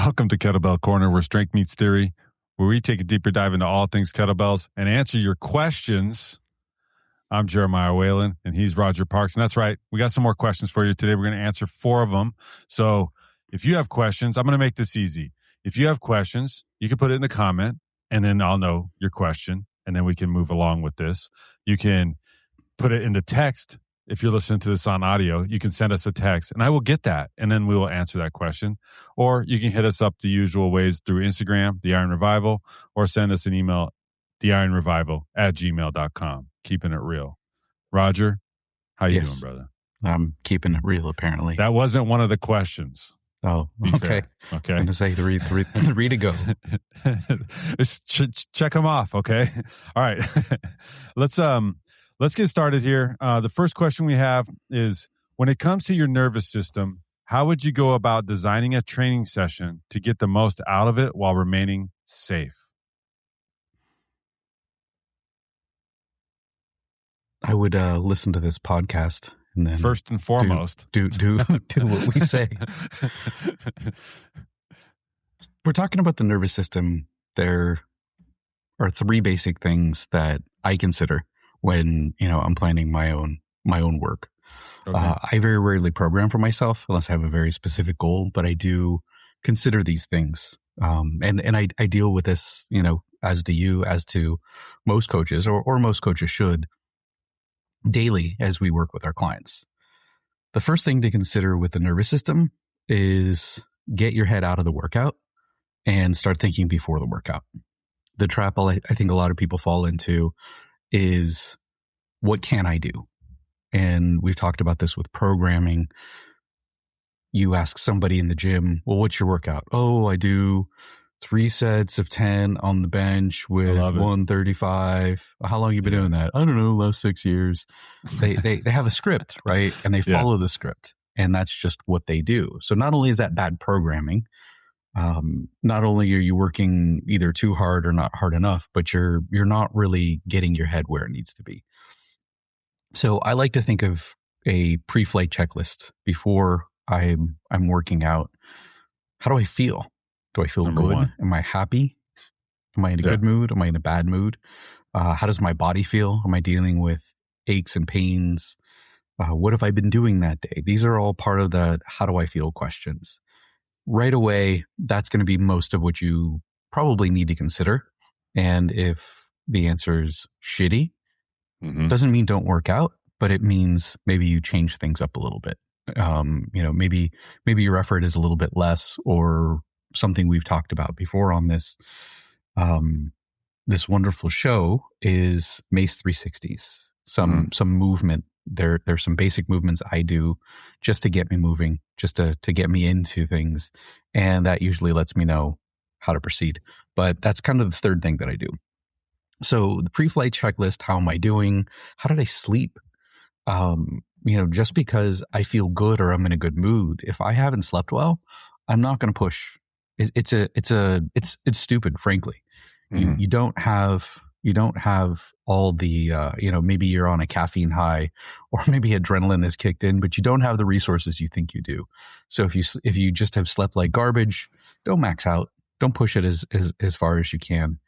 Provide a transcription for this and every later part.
Welcome to Kettlebell Corner, where strength meets theory, where we take a deeper dive into all things kettlebells and answer your questions. I'm Jeremiah Waylon, and he's Roger Parks. And that's right, we got some more questions for you today. We're going to answer 4 of them. So if you have questions, I'm going to make this easy. If you have questions, you can put it in the comment, and then I'll know your question, and then we can move along with this. You can put it into text. If you're listening to this on audio, you can send us a text, and I will get that, and then we will answer that question. Or you can hit us up the usual ways through Instagram, The Iron Revival, or send us an email, theironrevival@gmail.com. Keeping it real. Roger, how you doing, brother? I'm keeping it real, apparently. That wasn't one of the questions. Oh, okay. Okay. I'm going to say three to go. Check them off, okay? All right. Let's get started here. The first question we have is, when it comes to your nervous system, how would you go about designing a training session to get the most out of it while remaining safe? I would listen to this podcast and then first and foremost do what we say. We're talking about the nervous system. There are 3 basic things that I consider when I'm planning my own work. Okay. I very rarely program for myself unless I have a very specific goal, but I do consider these things. And I deal with this, as to most coaches, or most coaches should, daily as we work with our clients. The first thing to consider with the nervous system is get your head out of the workout and start thinking before the workout. The trap I think a lot of people fall into is, what can I do? And we've talked about this with programming. You ask somebody in the gym, well, what's your workout? Oh, I do 3 sets of 10 on the bench with 135. How long have you been doing that? I don't know, last 6 years. They have a script, right? And they follow the script. And that's just what they do. So not only is that bad programming, not only are you working either too hard or not hard enough, but you're not really getting your head where it needs to be. So I like to think of a pre-flight checklist before I'm working out. How do I feel? Do I feel Number good? 1. Am I happy? Am I in a good mood? Am I in a bad mood? How does my body feel? Am I dealing with aches and pains? What have I been doing that day? These are all part of the how do I feel questions. Right away, that's going to be most of what you probably need to consider. And if the answer is shitty, doesn't mean don't work out, but it means maybe you change things up a little bit. Maybe your effort is a little bit less, or something we've talked about before on this wonderful show is Mace 360s. Some movement. There's some basic movements I do just to get me moving, just to get me into things. And that usually lets me know how to proceed. But that's kind of the third thing that I do. So the pre-flight checklist, how am I doing? How did I sleep? Just because I feel good or I'm in a good mood, if I haven't slept well, I'm not going to push. It's stupid, frankly. You don't have all the, maybe you're on a caffeine high, or maybe adrenaline has kicked in, but you don't have the resources you think you do. So if you just have slept like garbage, don't max out. Don't push it as far as you can.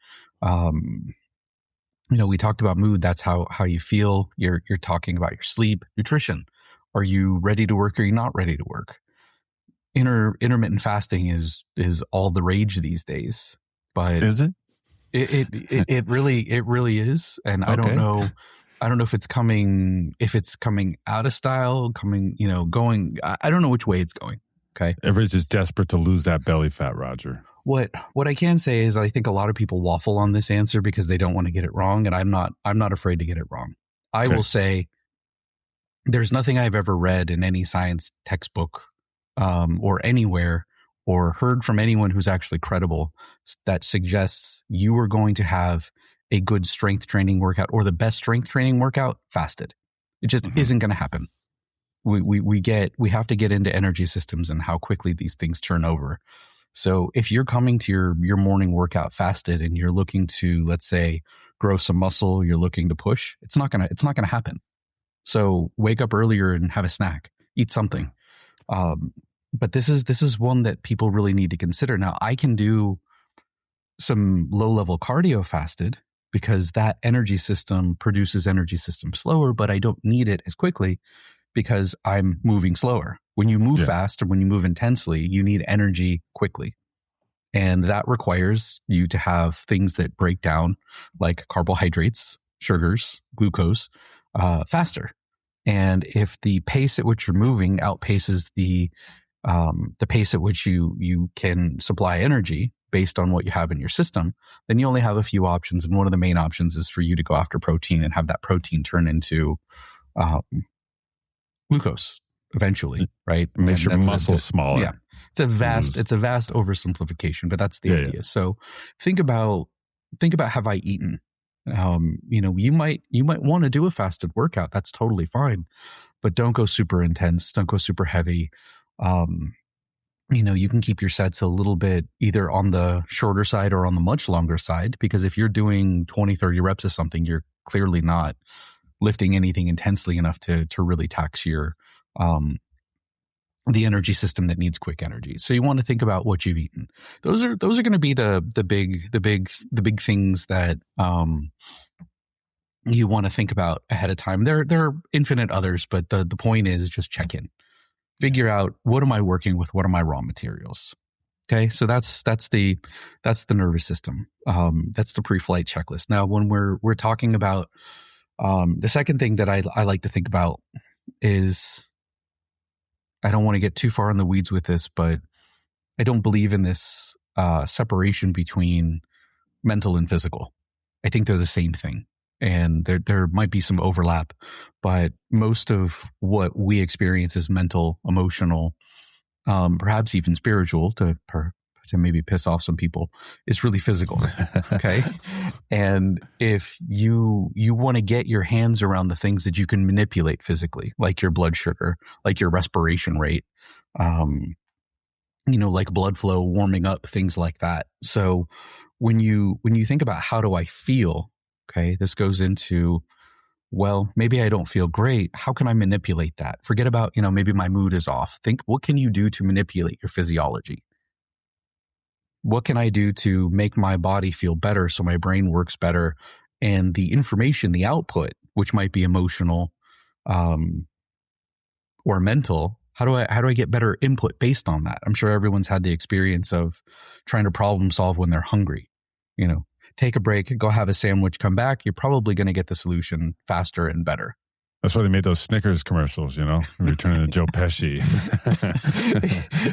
We talked about mood. That's how you feel. You're talking about your sleep, nutrition. Are you ready to work? Or are you not ready to work? Intermittent fasting is all the rage these days, but is it? It really is. And okay. I don't know if it's coming out of style, going, I don't know which way it's going. Okay. Everybody's just desperate to lose that belly fat, Roger. What I can say is I think a lot of people waffle on this answer because they don't want to get it wrong. And I'm not afraid to get it wrong. I will say there's nothing I've ever read in any science textbook, or anywhere, or heard from anyone who's actually credible, that suggests you are going to have a good strength training workout, or the best strength training workout, fasted. It just isn't going to happen. We have to get into energy systems and how quickly these things turn over. So if you're coming to your morning workout fasted and you're looking to, let's say, grow some muscle, you're looking to push, it's not gonna happen. So wake up earlier and have a snack, eat something. But this is one that people really need to consider. Now, I can do some low-level cardio fasted because that energy system produces energy system slower, but I don't need it as quickly because I'm moving slower. When you move fast or when you move intensely, you need energy quickly. And that requires you to have things that break down like carbohydrates, sugars, glucose, faster. And if the pace at which you're moving outpaces the pace at which you can supply energy based on what you have in your system, then you only have a few options. And one of the main options is for you to go after protein and have that protein turn into glucose eventually, right? It makes your muscles smaller. Yeah. It's a vast oversimplification, but that's the idea. Yeah. So think about have I eaten? You might want to do a fasted workout. That's totally fine, but don't go super intense. Don't go super heavy. You can keep your sets a little bit either on the shorter side or on the much longer side, because if you're doing 20, 30 reps of something, you're clearly not lifting anything intensely enough to really tax your the energy system that needs quick energy. So you want to think about what you've eaten. Those are going to be the big things that you want to think about ahead of time. There are infinite others, but the point is just check in. Figure out, what am I working with? What are my raw materials? Okay, so that's the nervous system. That's the pre-flight checklist. Now, when we're talking about the second thing that I like to think about is, I don't want to get too far in the weeds with this, but I don't believe in this separation between mental and physical. I think they're the same thing. And there might be some overlap, but most of what we experience is mental, emotional, perhaps even spiritual, to maybe piss off some people, is really physical. Okay. And if you want to get your hands around the things that you can manipulate physically, like your blood sugar, like your respiration rate, like blood flow, warming up, things like that. So when you think about, how do I feel? Okay, this goes into, well, maybe I don't feel great. How can I manipulate that? Forget about, maybe my mood is off. Think, what can you do to manipulate your physiology? What can I do to make my body feel better so my brain works better? And the information, the output, which might be emotional or mental, how do I get better input based on that? I'm sure everyone's had the experience of trying to problem solve when they're hungry. Take a break, go have a sandwich, come back. You're probably going to get the solution faster and better. That's why they made those Snickers commercials, You're turning to Joe Pesci.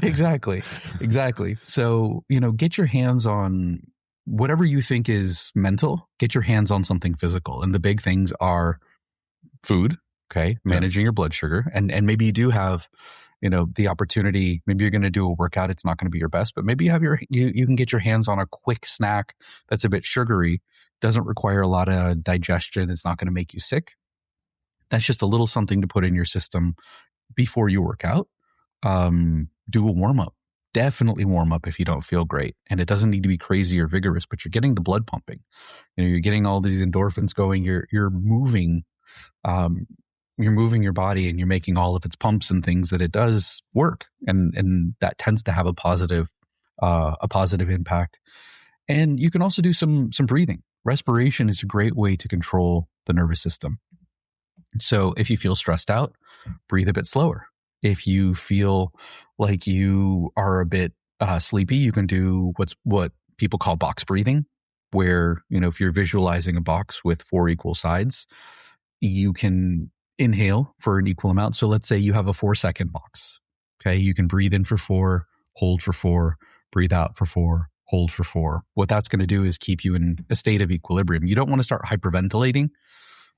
Exactly. So, get your hands on whatever you think is mental, get your hands on something physical. And the big things are food, okay, managing your blood sugar. And maybe you do have, the opportunity, maybe you're going to do a workout. It's not going to be your best, but maybe you can get your hands on a quick snack that's a bit sugary, doesn't require a lot of digestion. It's not going to make you sick. That's just a little something to put in your system before you work out. Do a warm up. Definitely warm up if you don't feel great. And it doesn't need to be crazy or vigorous, but you're getting the blood pumping. You're getting all these endorphins going. You're moving. You're moving your body and you're making all of its pumps and things that it does work. And that tends to have a positive impact. And you can also do some breathing. Respiration is a great way to control the nervous system. So if you feel stressed out, breathe a bit slower. If you feel like you are a bit sleepy, you can do what people call box breathing, where, if you're visualizing a box with 4 equal sides, you can inhale for an equal amount. So let's say you have a 4-second box. Okay. You can breathe in for 4, hold for 4, breathe out for 4, hold for 4. What that's going to do is keep you in a state of equilibrium. You don't want to start hyperventilating.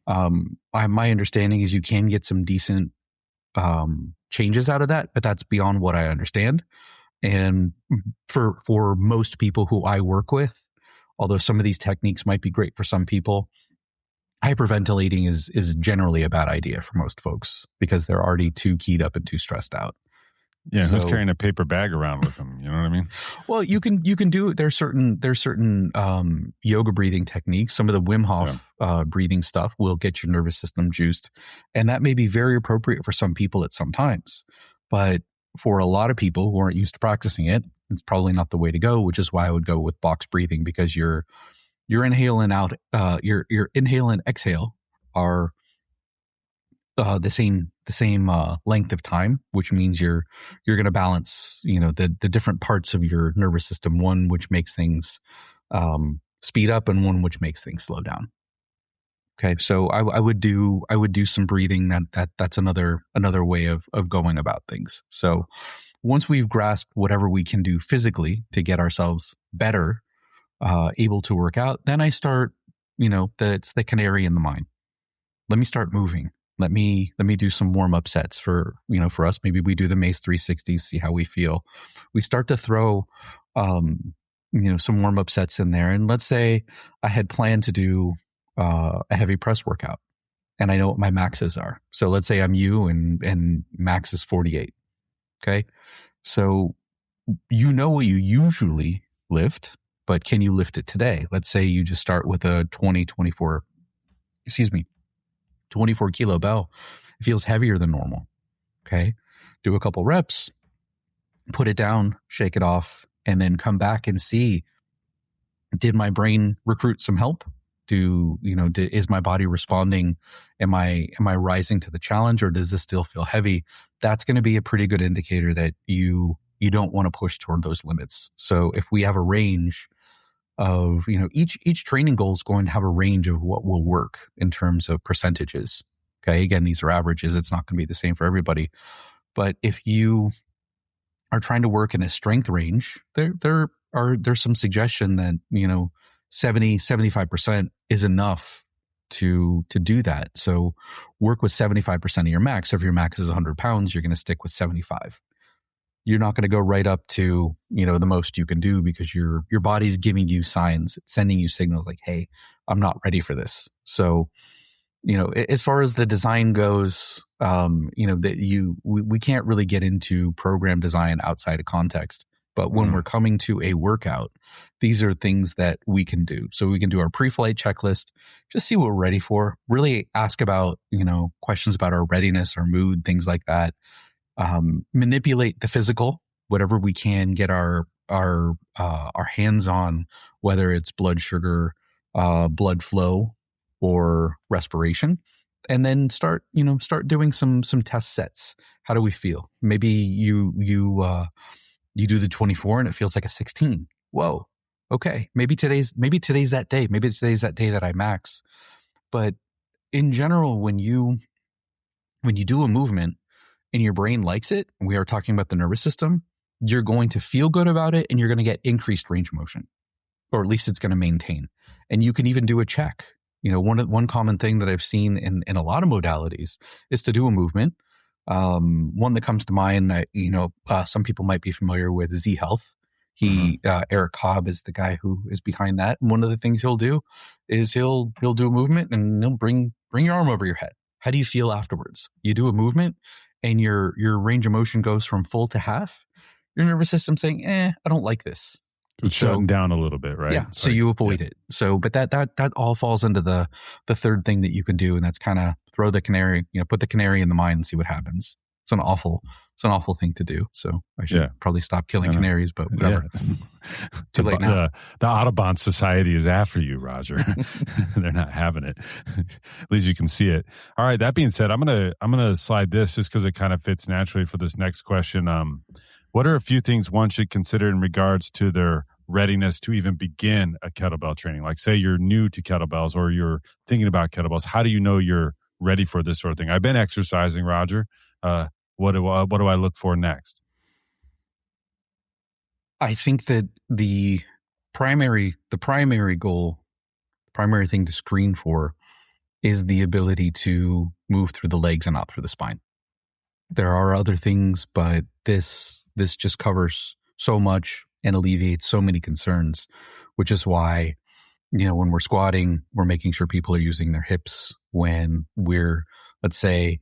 My understanding is you can get some decent changes out of that, but that's beyond what I understand. And for most people who I work with, although some of these techniques might be great for some people, hyperventilating is generally a bad idea for most folks because they're already too keyed up and too stressed out. Yeah, who's carrying a paper bag around with them? You know what I mean? Well, you can do. There's certain yoga breathing techniques. Some of the Wim Hof breathing stuff will get your nervous system juiced, and that may be very appropriate for some people at some times. But for a lot of people who aren't used to practicing it, it's probably not the way to go, which is why I would go with box breathing, because your inhale and out, your inhale and exhale are the same length of time, which means you're going to balance, the different parts of your nervous system, one which makes things speed up and one which makes things slow down. Okay, so I would do some breathing. That's another way of going about things. So once we've grasped whatever we can do physically to get ourselves better, able to work out, then I start, it's the canary in the mine. Let me start moving. Let me do some warm up sets for us. Maybe we do the Mace 360, see how we feel. We start to throw, some warm up sets in there. And let's say I had planned to do a heavy press workout, and I know what my maxes are. So let's say I'm you and max is 48. Okay. So what you usually lift, but can you lift it today? Let's say you just start with a 24 kilo bell. It feels heavier than normal. Okay. Do a couple reps, put it down, shake it off, and then come back and see, did my brain recruit some help? Is my body responding? Am I rising to the challenge, or does this still feel heavy? That's going to be a pretty good indicator that you don't want to push toward those limits. So if we have a range of, each training goal is going to have a range of what will work in terms of percentages. Okay. Again, these are averages. It's not going to be the same for everybody. But if you are trying to work in a strength range, there's some suggestion that, 70-75% is enough to do that. So work with 75% of your max. So if your max is 100 pounds, you're going to stick with 75. You're not going to go right up to, the most you can do, because your body's giving you signs, sending you signals like, hey, I'm not ready for this. So, as far as the design goes, we can't really get into program design outside of context. But when we're coming to a workout, these are things that we can do. So we can do our pre-flight checklist, just see what we're ready for, really ask about, questions about our readiness, our mood, things like that. Manipulate the physical, whatever we can get our hands on, whether it's blood sugar, blood flow, or respiration. And then start doing some test sets. How do we feel? Maybe you do the 24 and it feels like a 16. Whoa. Okay. Maybe today's that day. Maybe today's that day that I max. But in general, when you do a movement and your brain likes it, and we are talking about the nervous system, you're going to feel good about it, and you're going to get increased range of motion, or at least it's going to maintain. And you can even do a check. One common thing that I've seen in a lot of modalities is to do a movement. One that comes to mind that, some people might be familiar with, Z Health. Eric Cobb is the guy who is behind that. And one of the things he'll do is he'll do a movement and he'll bring your arm over your head. How do you feel afterwards? You do a movement and your range of motion goes from full to half. Your nervous system saying, I don't like this. It's shutting down a little bit, right? Yeah. So you avoid it. So, but that all falls into the third thing that you can do. And that's kind of put the canary in the mine and see what happens. It's an awful thing to do. So I should probably stop killing canaries, but whatever. Yeah. Too late now. The Audubon Society is after you, Roger. They're not having it. At least you can see it. All right. That being said, I'm gonna slide this just because it kind of fits naturally for this next question. What are a few things one should consider in regards to their readiness to even begin a kettlebell training? Like, say you're new to kettlebells or you're thinking about kettlebells. How do you know you're ready for this sort of thing? I've been exercising, Roger. What do I look for next? I think that the primary goal, primary thing to screen for is the ability to move through the legs and not through the spine. There are other things, but this just covers so much and alleviates so many concerns, which is why, when we're squatting, we're making sure people are using their hips. When we're, let's say,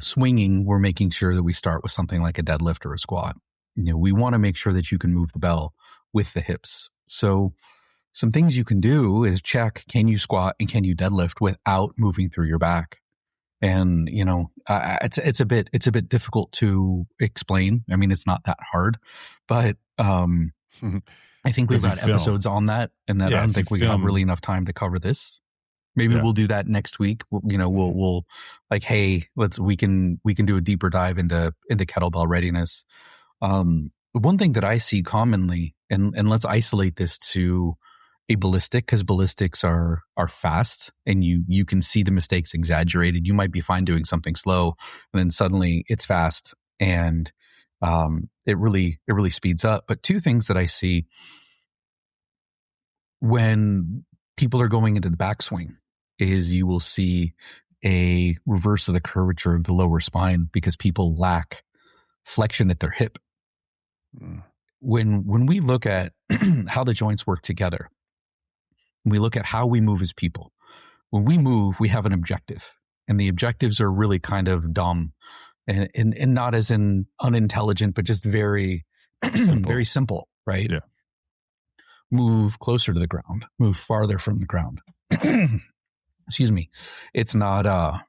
swinging, we're making sure that we start with something like a deadlift or a squat. We want to make sure that you can move the bell with the hips. So some things you can do is check, can you squat and can you deadlift without moving through your back? And, it's a bit difficult to explain. I mean, it's not that hard, but, I think we've got episodes on that, and that I don't think we have really enough time to cover this. Maybe we'll do that next week. We'll like, hey, we can do a deeper dive into kettlebell readiness. One thing that I see commonly, and let's isolate this to a ballistic, because ballistics are fast, and you can see the mistakes exaggerated. You might be fine doing something slow, and then suddenly it's fast, and it really speeds up. But two things that I see when people are going into the backswing is you will see a reverse of the curvature of the lower spine because people lack flexion at their hip. When we look at how the joints work together, we look at how we move as people. When we move, we have an objective, and the objectives are really kind of dumb and not as in unintelligent, but just very very simple, right? Yeah. Move closer to the ground, move farther from the ground. Excuse me. It's not,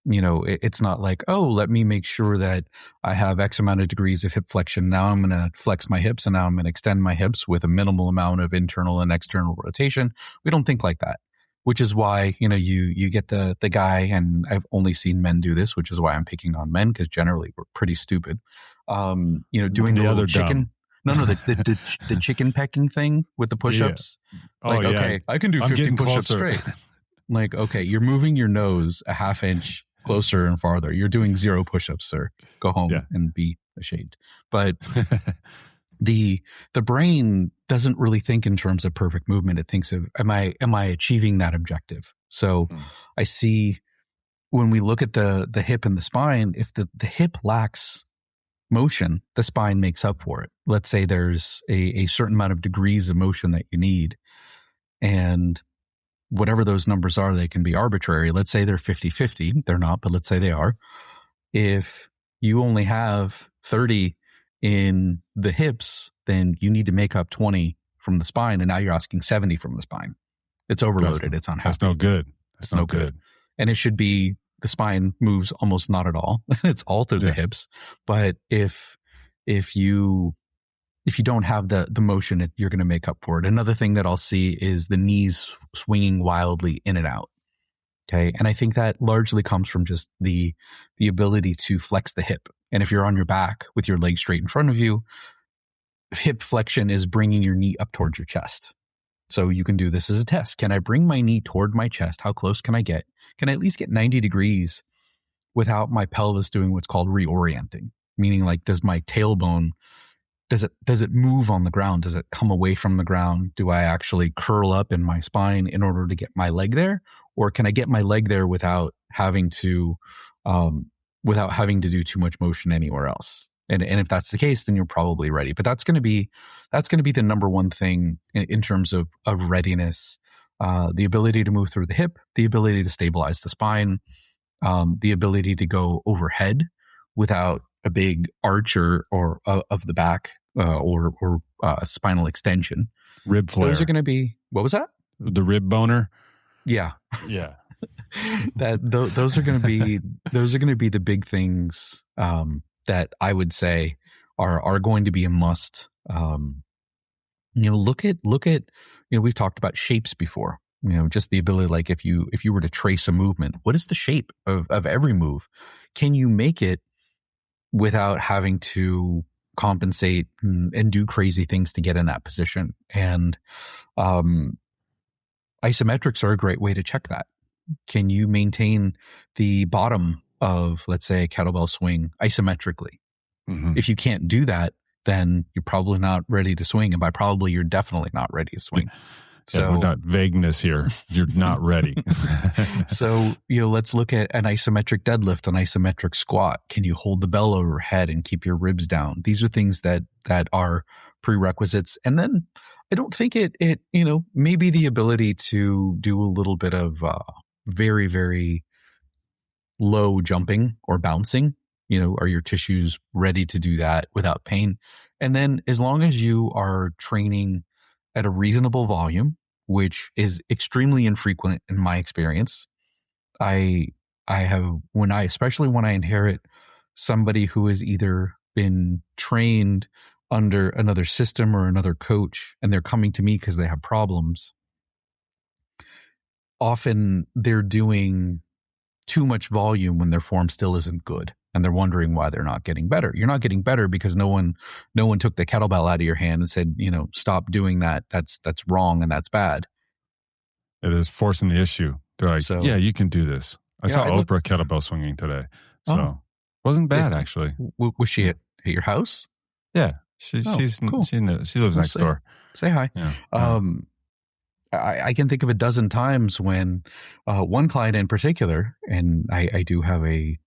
it's not like, oh, let me make sure that I have X amount of degrees of hip flexion. Now I'm going to flex my hips, and now I'm going to extend my hips with a minimal amount of internal and external rotation. We don't think like that, which is why, you get the guy, and I've only seen men do this, which is why I'm picking on men, because generally we're pretty stupid. Doing the other chicken. Dumb. No, the chicken pecking thing with the push-ups. Yeah. Okay, I can do 15 push-ups straight. Like, okay, you're moving your nose a half inch closer and farther. You're doing 0 push-ups, sir. Go home and be ashamed. But the brain doesn't really think in terms of perfect movement. It thinks of, am I achieving that objective? So I see when we look at the hip and the spine, if the hip lacks motion, the spine makes up for it. Let's say there's a certain amount of degrees of motion that you need, and whatever those numbers are, they can be arbitrary. Let's say they're 50-50. They're not, but let's say they are. If you only have 30 in the hips, then you need to make up 20 from the spine, and now you're asking 70 from the spine. It's overloaded. It's unhappy. That's no good. It's no good. And it should be, the spine moves almost not at all. It's all through the hips. But if you don't have the motion, you're going to make up for it. Another thing that I'll see is the knees swinging wildly in and out. Okay. And I think that largely comes from just the ability to flex the hip. And if you're on your back with your legs straight in front of you, hip flexion is bringing your knee up towards your chest. So you can do this as a test. Can I bring my knee toward my chest? How close can I get? Can I at least get 90 degrees without my pelvis doing what's called reorienting? Meaning, like, does my tailbone, does it move on the ground? Does it come away from the ground? Do I actually curl up in my spine in order to get my leg there? Or can I get my leg there without having to do too much motion anywhere else? And if that's the case, then you're probably ready. But that's going to be the number one thing in terms of readiness. The ability to move through the hip, the ability to stabilize the spine, the ability to go overhead without a big arch or of the back or spinal extension. Rib flare. Those are going to be, what was that? The rib boner. Yeah. Yeah. Those are going to be the big things that I would say are going to be a must. Look at we've talked about shapes before. Just the ability, like if you were to trace a movement, what is the shape of every move? Can you make it without having to compensate and do crazy things to get in that position? And isometrics are a great way to check that. Can you maintain the bottom of, let's say, a kettlebell swing isometrically? Mm-hmm. If you can't do that, then you're probably not ready to swing. And by probably, you're definitely not ready to swing. So we're not vagueness here. You're not ready. So, let's look at an isometric deadlift, an isometric squat. Can you hold the bell overhead and keep your ribs down? These are things that are prerequisites. And then I don't think it maybe the ability to do a little bit of very, very low jumping or bouncing. Are your tissues ready to do that without pain? And then as long as you are training at a reasonable volume, which is extremely infrequent in my experience, I especially when I inherit somebody who has either been trained under another system or another coach, and they're coming to me because they have problems. Often they're doing too much volume when their form still isn't good, and they're wondering why they're not getting better. You're not getting better because no one took the kettlebell out of your hand and said, stop doing that. That's wrong and that's bad. It is forcing the issue. They're like, yeah, you can do this. I saw Oprah kettlebell swinging today, so wasn't bad actually. Was she at your house? Yeah, she's cool. She lives next door. Say hi. Yeah. I can think of a dozen times when one client in particular, and I do have a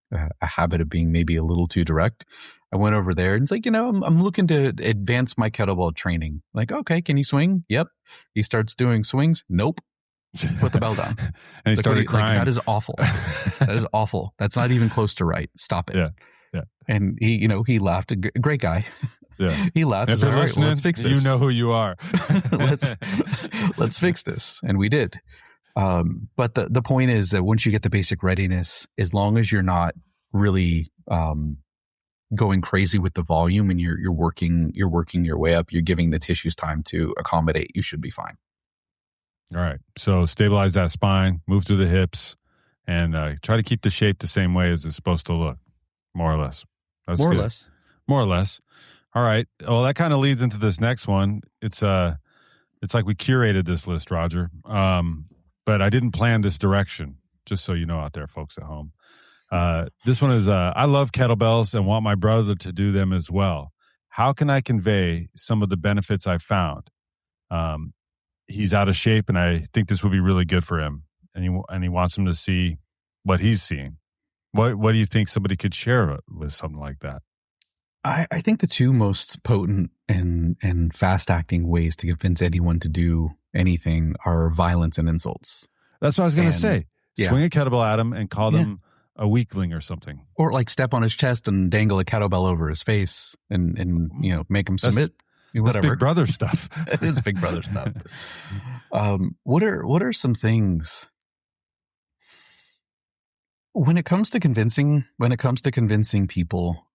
habit of being maybe a little too direct. I went over there and it's like, I'm looking to advance my kettlebell training. Like, okay, can you swing? Yep. He starts doing swings. Nope. Put the bell down. And he started crying. That is awful. That is awful. That's not even close to right. Stop it. Yeah. And he laughed. A great guy. Yeah. He laughed. If they're listening, let's fix this. You know who you are. let's fix this. And we did. But the point is that once you get the basic readiness, as long as you're not really going crazy with the volume and you're working your way up, you're giving the tissues time to accommodate, you should be fine. All right. So stabilize that spine, move through the hips, and try to keep the shape the same way as it's supposed to look, more or less. That's more good. or less. More or less. All right. Well, that kind of leads into this next one. It's like we curated this list, Roger. But I didn't plan this direction, just so you know out there, folks at home. This one is, I love kettlebells and want my brother to do them as well. How can I convey some of the benefits I've found? He's out of shape, and I think this would be really good for him. And he wants him to see what he's seeing. What do you think somebody could share with something like that? I think the two most potent and fast-acting ways to convince anyone to do anything are violence and insults. That's what I was going to say. Yeah. Swing a kettlebell at him and call him a weakling or something. Or like step on his chest and dangle a kettlebell over his face and make him submit. Whatever. That's Big Brother stuff. It is Big Brother stuff. What are some things when it comes to convincing people?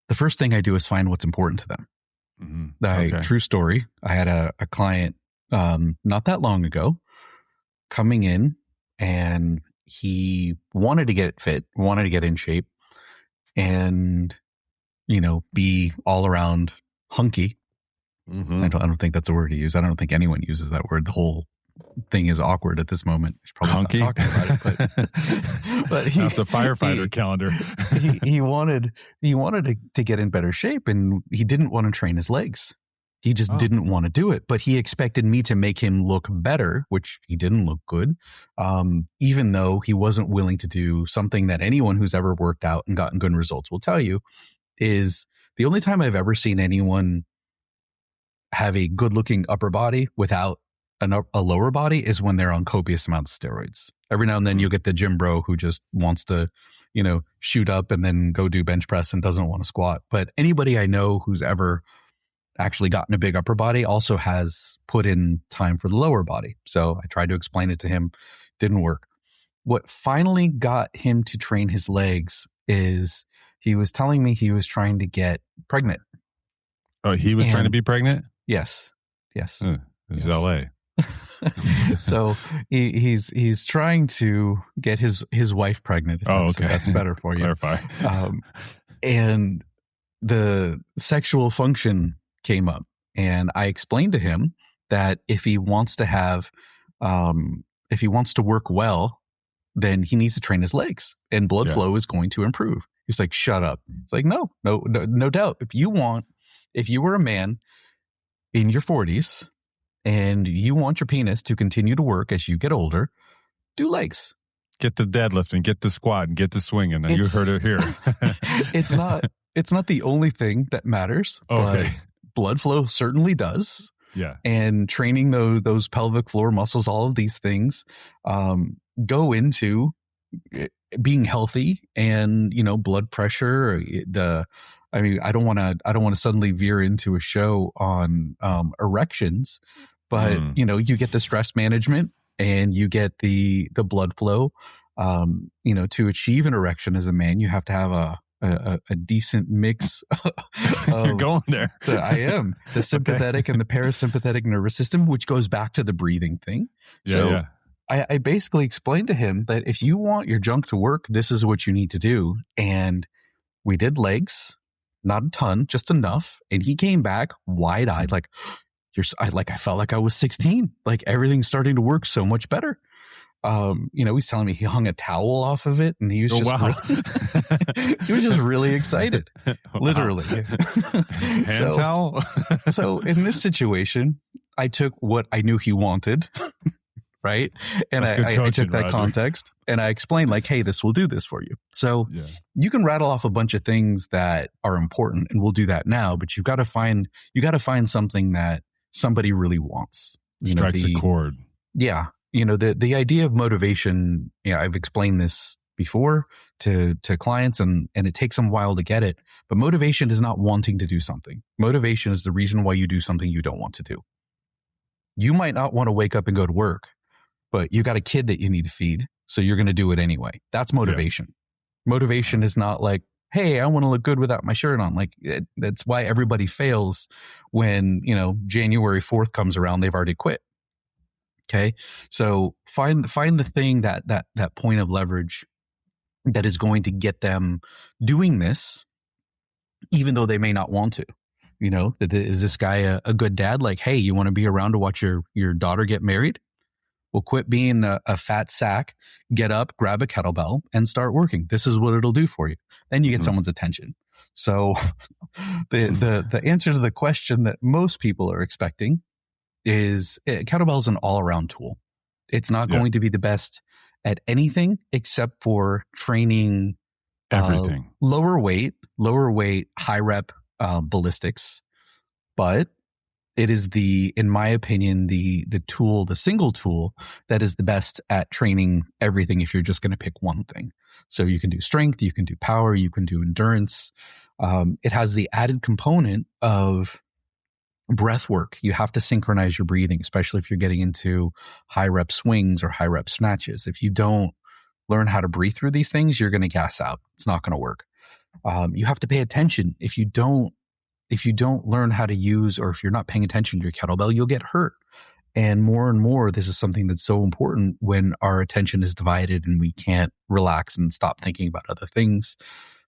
The first thing I do is find what's important to them. Mm-hmm. True story. I had a client not that long ago coming in, and he wanted to get fit, wanted to get in shape, and be all around hunky. Mm-hmm. I don't think that's a word to use. I don't think anyone uses that word. The whole thing is awkward at this moment. Probably hunky. Not talking about it, but that's a firefighter calendar. he wanted to get in better shape, and he didn't want to train his legs. He just didn't want to do it, but he expected me to make him look better, which he didn't look good. Even though he wasn't willing to do something that anyone who's ever worked out and gotten good results will tell you is the only time I've ever seen anyone have a good looking upper body without a lower body is when they're on copious amounts of steroids. Every now and then you'll get the gym bro who just wants to, shoot up and then go do bench press and doesn't want to squat. But anybody I know who's ever actually gotten a big upper body also has put in time for the lower body. So I tried to explain it to him. Didn't work. What finally got him to train his legs is he was telling me he was trying to get pregnant. Oh, he was trying to be pregnant? Yes. It's LA. So he's trying to get his wife pregnant. Okay. That's better for you. Clarify. And the sexual function came up, and I explained to him that if he wants to work well, then he needs to train his legs, and blood flow is going to improve. He's like, shut up. It's like, no doubt. If you were a man in your 40s and you want your penis to continue to work as you get older, do legs. Get the deadlift and get the squat and get the swinging. You heard it here. It's not the only thing that matters, but blood flow certainly does. Yeah. And training those pelvic floor muscles, all of these things go into being healthy, and blood pressure. I don't want to suddenly veer into a show on erections, but you get the stress management and you get the blood flow. To achieve an erection as a man, you have to have a decent mix You're of going there. I am the sympathetic and the parasympathetic nervous system, which goes back to the breathing thing. Yeah. I basically explained to him that if you want your junk to work, this is what you need to do. And we did legs, not a ton, just enough. And he came back wide eyed, like, I felt like I was 16, like everything's starting to work so much better. He's telling me he hung a towel off of it, and he was he was just really excited, literally. Hand towel. So in this situation, I took what I knew he wanted, right? And I took that context and I explained, like, hey, this will do this for you. So you can rattle off a bunch of things that are important, and we'll do that now. But you got to find something that somebody really wants. Strikes a chord. Yeah. The idea of motivation, I've explained this before to clients, and it takes them a while to get it. But motivation is not wanting to do something. Motivation is the reason why you do something you don't want to do. You might not want to wake up and go to work, but you got a kid that you need to feed, so you're going to do it anyway. That's motivation. Yeah. Motivation is not like, hey, I want to look good without my shirt on. Like, that's why everybody fails when, January 4th comes around, they've already quit. Okay. So find the thing that point of leverage that is going to get them doing this, even though they may not want to. Is this guy a good dad? Like, hey, you want to be around to watch your daughter get married? Well, quit being a fat sack, get up, grab a kettlebell, and start working. This is what it'll do for you. Then you get someone's attention. So the answer to the question that most people are expecting is kettlebell is an all-around tool. It's not going to be the best at anything except for training everything. Lower weight, high rep ballistics. But it is in my opinion, the tool, the single tool that is the best at training everything if you're just going to pick one thing. So you can do strength, you can do power, you can do endurance. It has the added component of breath work. You have to synchronize your breathing, especially if you're getting into high rep swings or high rep snatches. If you don't learn how to breathe through these things, you're going to gas out. It's not going to work. You have to pay attention. If you don't learn how to use, or if you're not paying attention to your kettlebell, you'll get hurt. And more, this is something that's so important when our attention is divided and we can't relax and stop thinking about other things.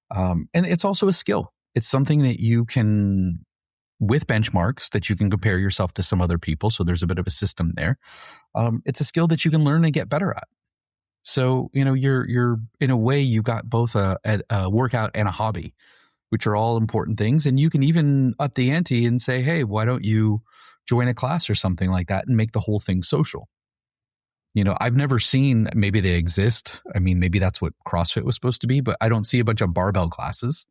And it's also a skill. It's something that you can, with benchmarks, that you can compare yourself to some other people. So there's a bit of a system there. It's a skill that you can learn and get better at. So, you're in a way, you got both a workout and a hobby, which are all important things. And you can even up the ante and say, hey, why don't you join a class or something like that and make the whole thing social? I've never seen, maybe they exist. I mean, maybe that's what CrossFit was supposed to be, but I don't see a bunch of barbell classes.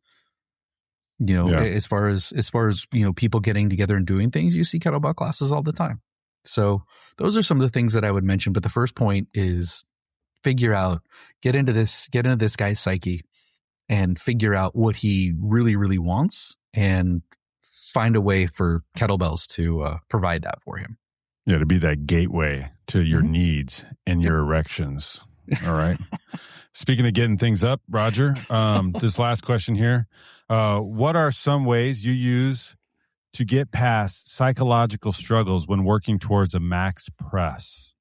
As far as, people getting together and doing things, you see kettlebell classes all the time. So those are some of the things that I would mention. But the first point is get into this guy's psyche and figure out what he really, really wants, and find a way for kettlebells to provide that for him. Yeah, to be that gateway to your needs and your erections. All right. Speaking of getting things up, Roger, this last question here. What are some ways you use to get past psychological struggles when working towards a max press?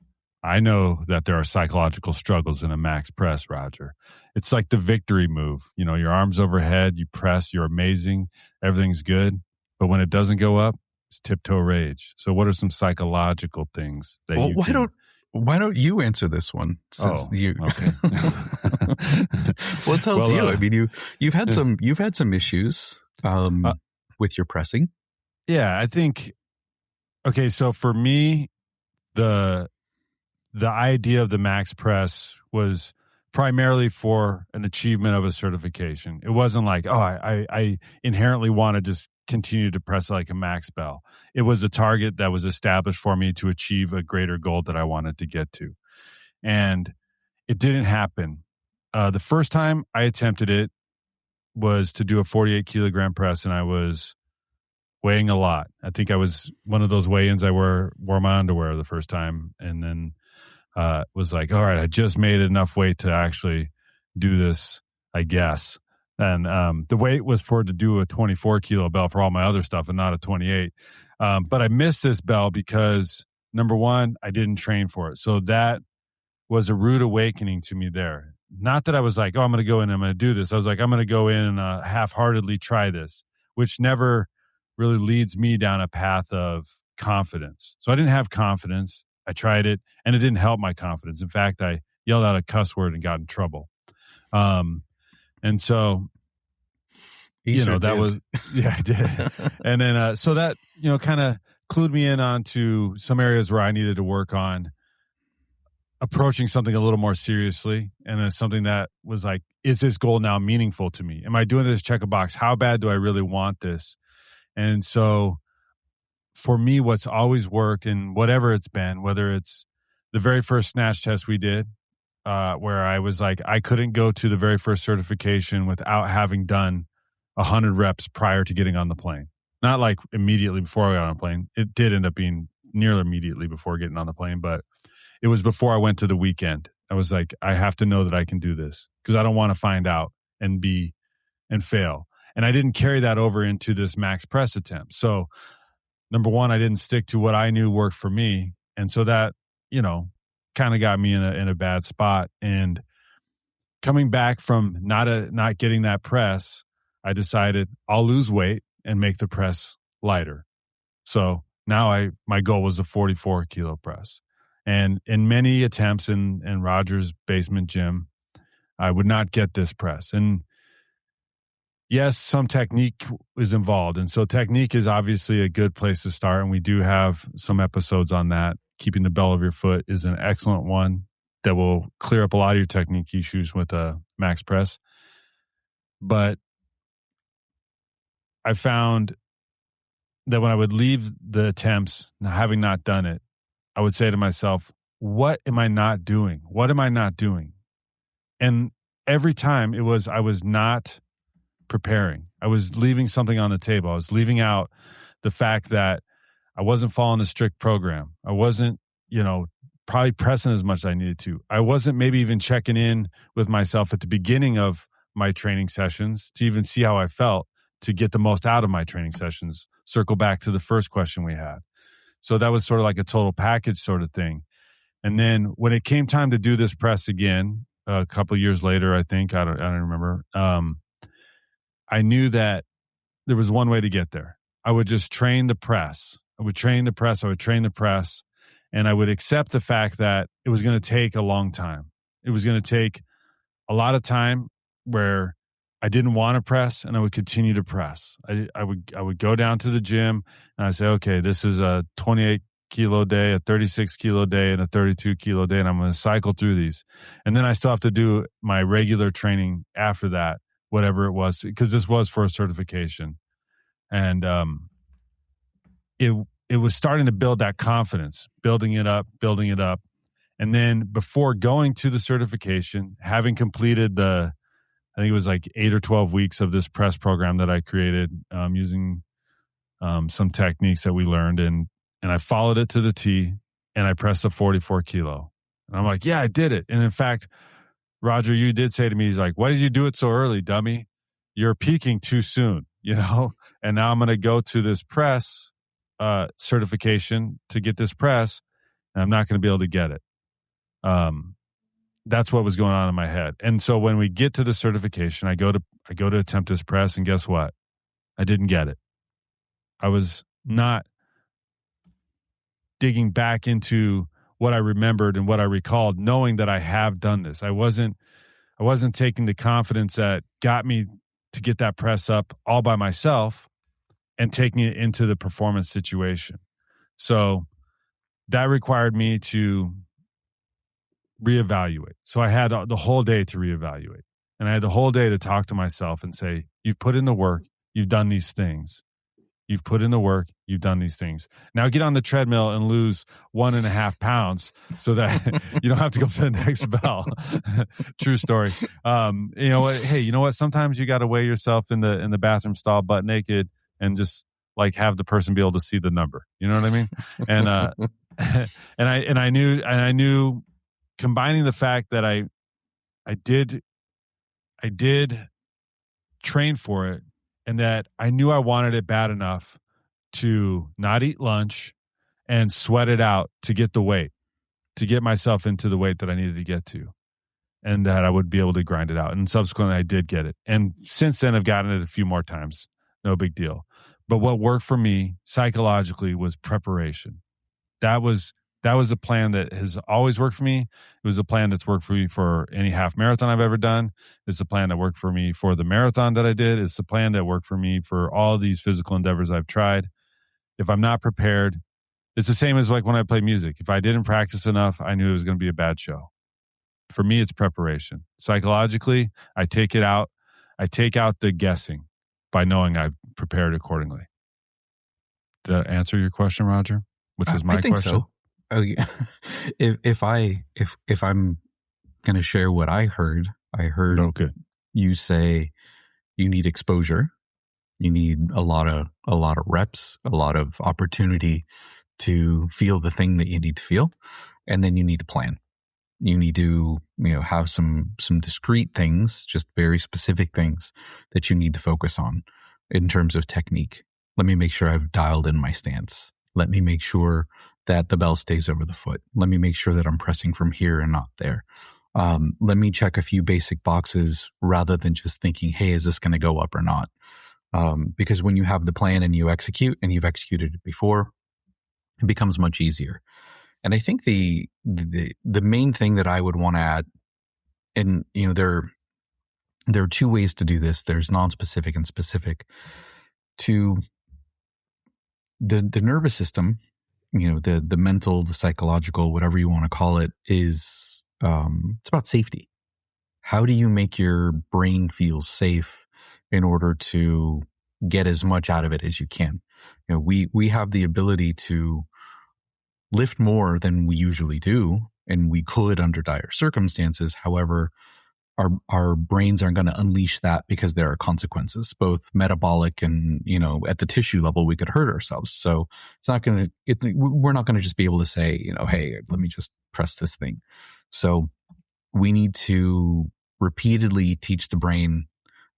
I know that there are psychological struggles in a max press, Roger. It's like the victory move. Your arms overhead, you press, you're amazing, everything's good. But when it doesn't go up, it's tiptoe rage. So what are some psychological things that why don't you answer this one? Okay. Well, it's up to you. I mean, you've had some issues with your pressing. Yeah, I think. Okay, so for me, the idea of the max press was primarily for an achievement of a certification. It wasn't like, I inherently want to just continue to press like a max bell. It was a target that was established for me to achieve a greater goal that I wanted to get to. And it didn't happen. The first time I attempted it was to do a 48 kilogram press, and I was weighing a lot. I think I was one of those weigh-ins I wore my underwear the first time. And then was like, all right, I just made enough weight to actually do this, I guess. And the weight was for to do a 24 kilo bell for all my other stuff and not a 28. But I missed this bell because, number one, I didn't train for it. So that was a rude awakening to me there. Not that I was like, oh, I'm going to go in and I'm going to do this. I was like, I'm going to go in and half-heartedly try this, which never really leads me down a path of confidence. So I didn't have confidence. I tried it, and it didn't help my confidence. In fact, I yelled out a cuss word and got in trouble. And so, that was, yeah, I did. And then, so that, kind of clued me in onto some areas where I needed to work on approaching something a little more seriously. And it's something that was like, is this goal now meaningful to me? Am I doing this check a box? How bad do I really want this? And so for me, what's always worked, and whatever it's been, whether it's the very first snatch test we did, where I was like, I couldn't go to the very first certification without having done 100 reps prior to getting on the plane. Not like immediately before I got on the plane. It did end up being nearly immediately before getting on the plane, but it was before I went to the weekend. I was like, I have to know that I can do this because I don't want to find out and fail. And I didn't carry that over into this max press attempt. So number one, I didn't stick to what I knew worked for me. And so that, kind of got me in a bad spot. And coming back from not getting that press, I decided I'll lose weight and make the press lighter. So now my goal was a 44 kilo press. And in many attempts in Roger's basement gym, I would not get this press. And yes, some technique is involved. And so technique is obviously a good place to start. And we do have some episodes on that. Keeping the bell of your foot is an excellent one that will clear up a lot of your technique issues with a max press. But I found that when I would leave the attempts, having not done it, I would say to myself, what am I not doing? What am I not doing? And every time I was not preparing. I was leaving something on the table. I was leaving out the fact that I wasn't following a strict program. I wasn't, probably pressing as much as I needed to. I wasn't maybe even checking in with myself at the beginning of my training sessions to even see how I felt, to get the most out of my training sessions. Circle back to the first question we had. So that was sort of like a total package sort of thing. And then when it came time to do this press again, a couple of years later, I think, I don't remember. I knew that there was one way to get there. I would just train the press. I would train the press, and I would accept the fact that it was going to take a long time. It was going to take a lot of time where I didn't want to press, and I would continue to press. I would go down to the gym, and I'd say, okay, this is a 28 kilo day, a 36 kilo day, and a 32 kilo day, and I'm going to cycle through these. And then I still have to do my regular training after that, whatever it was, because this was for a certification. And it was starting to build that confidence, building it up. And then before going to the certification, having completed I think it was like 8 or 12 weeks of this press program that I created using some techniques that we learned. And I followed it to the T, and I pressed a 44 kilo. And I'm like, yeah, I did it. And in fact, Roger, you did say to me, he's like, why did you do it so early, dummy? You're peaking too soon, And now I'm going to go to this press certification to get this press, and I'm not going to be able to get it. That's what was going on in my head. And so when we get to the certification, I go to attempt this press, and guess what? I didn't get it. I was not digging back into what I remembered and what I recalled, knowing that I have done this. I wasn't taking the confidence that got me to get that press up all by myself and taking it into the performance situation. So that required me to reevaluate. So I had the whole day to reevaluate. And I had the whole day to talk to myself and say, you've put in the work, you've done these things. You've put in the work, you've done these things. Now get on the treadmill and lose 1.5 pounds so that you don't have to go to the next bell. True story. You know what? Hey, you know what? Sometimes you got to weigh yourself in the bathroom stall butt naked and just like have the person be able to see the number. You know what I mean? And and I knew combining the fact that I did train for it, and that I knew I wanted it bad enough to not eat lunch and sweat it out to get the weight, to get myself into the weight that I needed to get to, and that I would be able to grind it out. And subsequently I did get it. And since then I've gotten it a few more times. No big deal. But what worked for me psychologically was preparation. That was a plan that has always worked for me. It was a plan that's worked for me for any half marathon I've ever done. It's a plan that worked for me for the marathon that I did. It's a plan that worked for me for all these physical endeavors I've tried. If I'm not prepared, it's the same as like when I play music. If I didn't practice enough, I knew it was going to be a bad show. For me, it's preparation. Psychologically, I take it out. I take out the guessing by knowing I've prepared accordingly. Did that answer your question, Roger? Which was my question. So. Oh, yeah. If I'm going to share what I heard you say you need exposure, you need a lot of reps, a lot of opportunity to feel the thing that you need to feel, and then you need to plan. You need to have some discrete things, just very specific things that you need to focus on in terms of technique. Let me make sure I've dialed in my stance. Let me make sure that the bell stays over the foot. Let me make sure that I'm pressing from here and not there. Let me check a few basic boxes rather than just thinking, hey, is this going to go up or not? Because when you have the plan and you execute, and you've executed it before, it becomes much easier. And I think the main thing that I would want to add, and there are two ways to do this. There's non-specific and specific. To the nervous system, the mental, the psychological, whatever you want to call it, is it's about safety. How do you make your brain feel safe in order to get as much out of it as you can? We have the ability to lift more than we usually do, and we could under dire circumstances. However, our brains aren't going to unleash that because there are consequences, both metabolic and, at the tissue level, we could hurt ourselves. So we're not going to just be able to say, hey, let me just press this thing. So we need to repeatedly teach the brain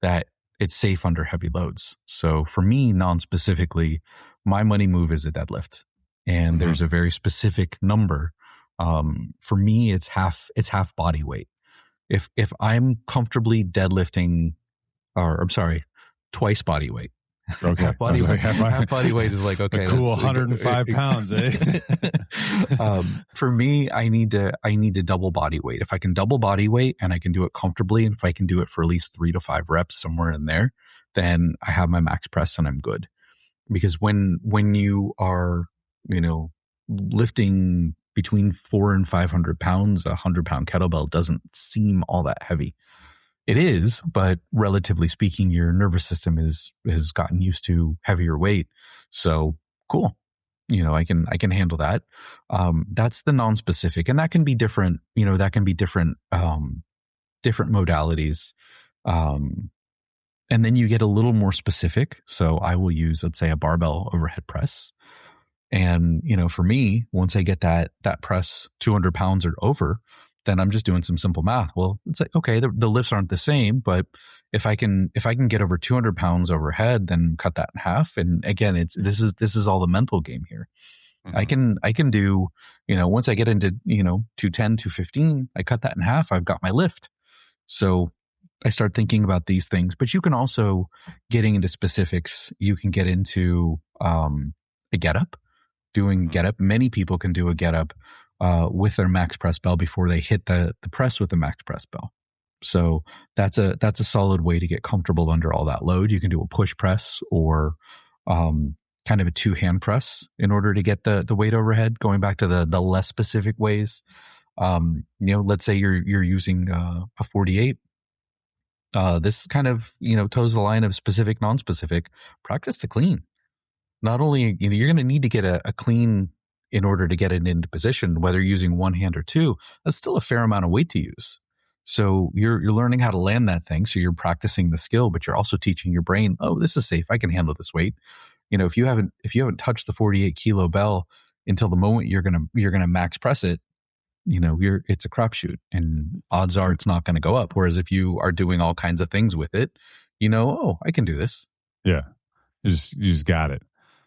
that it's safe under heavy loads. So for me, non-specifically, my money move is a deadlift, and there's a very specific number. For me, it's half body weight. If I'm comfortably deadlifting, twice body weight. Okay. Half body weight is like, okay, a cool 105 pounds, eh? For me, I need to double body weight. If I can double body weight and I can do it comfortably, and if I can do it for at least 3 to 5 reps somewhere in there, then I have my max press and I'm good. Because when you are, lifting between 400 and 500 pounds, 100-pound kettlebell doesn't seem all that heavy. It is, but relatively speaking, your nervous system has gotten used to heavier weight. So cool. I can handle that. That's the non-specific, and that can be different, different modalities. And then you get a little more specific. So I will use, let's say, a barbell overhead press. And, for me, once I get that press 200 pounds or over, then I'm just doing some simple math. Well, it's like, okay, the lifts aren't the same, but if I can get over 200 pounds overhead, then cut that in half. And again, this is all the mental game here. Mm-hmm. I can do, once I get into, 210, 215, I cut that in half. I've got my lift. So I start thinking about these things, but you can also, getting into specifics, you can get into a get up. Doing get up. Many people can do a get up with their max press bell before they hit the press with the max press bell. So that's a solid way to get comfortable under all that load. You can do a push press or kind of a 2-hand press in order to get the weight overhead. Going back to the less specific ways, let's say you're using a 48. This kind of toes the line of specific, non-specific. Practice the clean. Not only, you're going to need to get a clean in order to get it into position, whether you're using one hand or two, that's still a fair amount of weight to use. So you're learning how to land that thing. So you're practicing the skill, but you're also teaching your brain, oh, this is safe. I can handle this weight. If you haven't touched the 48 kilo bell until the moment you're going to max press it, it's a crapshoot, and odds are it's not going to go up. Whereas if you are doing all kinds of things with it, oh, I can do this. Yeah. You just got it.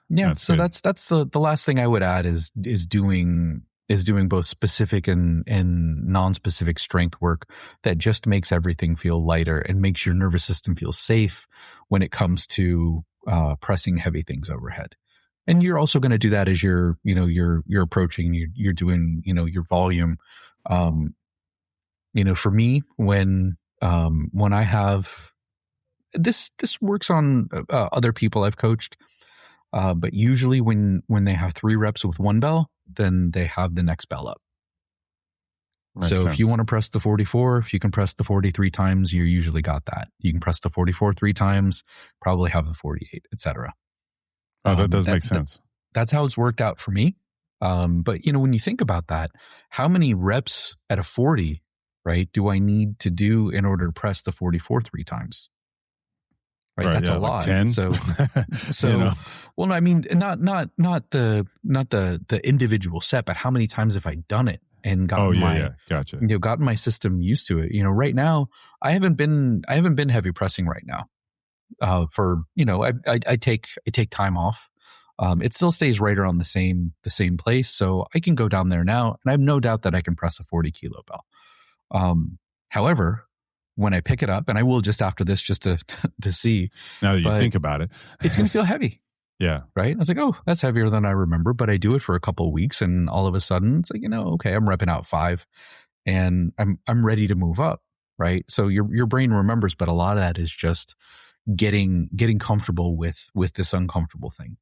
Yeah. That's good. That's the last thing I would add is doing both specific and non-specific strength work that just makes everything feel lighter and makes your nervous system feel safe when it comes to pressing heavy things overhead. And you're also going to do that as you're approaching, you're doing, your volume. For me, when I have this works on other people I've coached, but usually when they have 3 reps with 1 bell, then they have the next bell up. Makes sense. If you want to press the 44, if you can press the 43 times, you usually got that. You can press the 44 3 times, probably have the 48, etc. Oh, that does make sense. That's how it's worked out for me. But when you think about that, how many reps at a 40, right, do I need to do in order to press the 44 3 times? Right, that's a lot. Like 10. So, well, I mean, not the individual set, but how many times have I done it and gotten gotcha. Gotten my system used to it. Right now, I haven't been heavy pressing right now. I take time off. It still stays right around the same place, so I can go down there now, and I have no doubt that I can press a 40 kilo bell. However, when I pick it up, and I will just after this, just to see. Now that you think about it, it's going to feel heavy. Yeah. Right. I was like, oh, that's heavier than I remember, but I do it for a couple of weeks, and all of a sudden, it's like, okay, I'm repping out 5, and I'm ready to move up. Right. So your brain remembers, but a lot of that is just getting comfortable with this uncomfortable thing.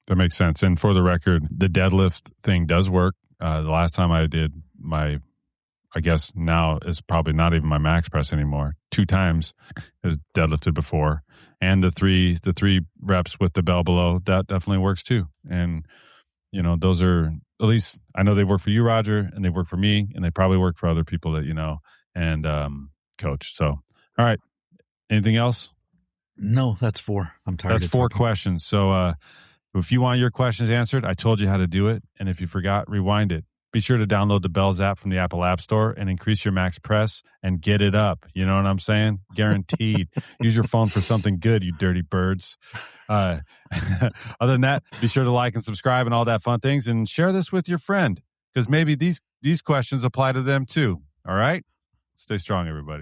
That makes sense. And for the record, the deadlift thing does work. The last time I did I guess now it's probably not even my max press anymore. 2 times is deadlifted before. And the three reps with the bell below, that definitely works too. And, those are, at least I know they work for you, Roger, and they work for me, and they probably work for other people that and coach. So, all right. Anything else? No, that's 4. I'm tired. That's 4 questions. So if you want your questions answered, I told you how to do it. And if you forgot, rewind it. Be sure to download the Bells app from the Apple App Store and increase your max press and get it up. You know what I'm saying? Guaranteed. Use your phone for something good, you dirty birds. Other than that, be sure to like and subscribe and all that fun things, and share this with your friend, because maybe these questions apply to them too. All right? Stay strong, everybody.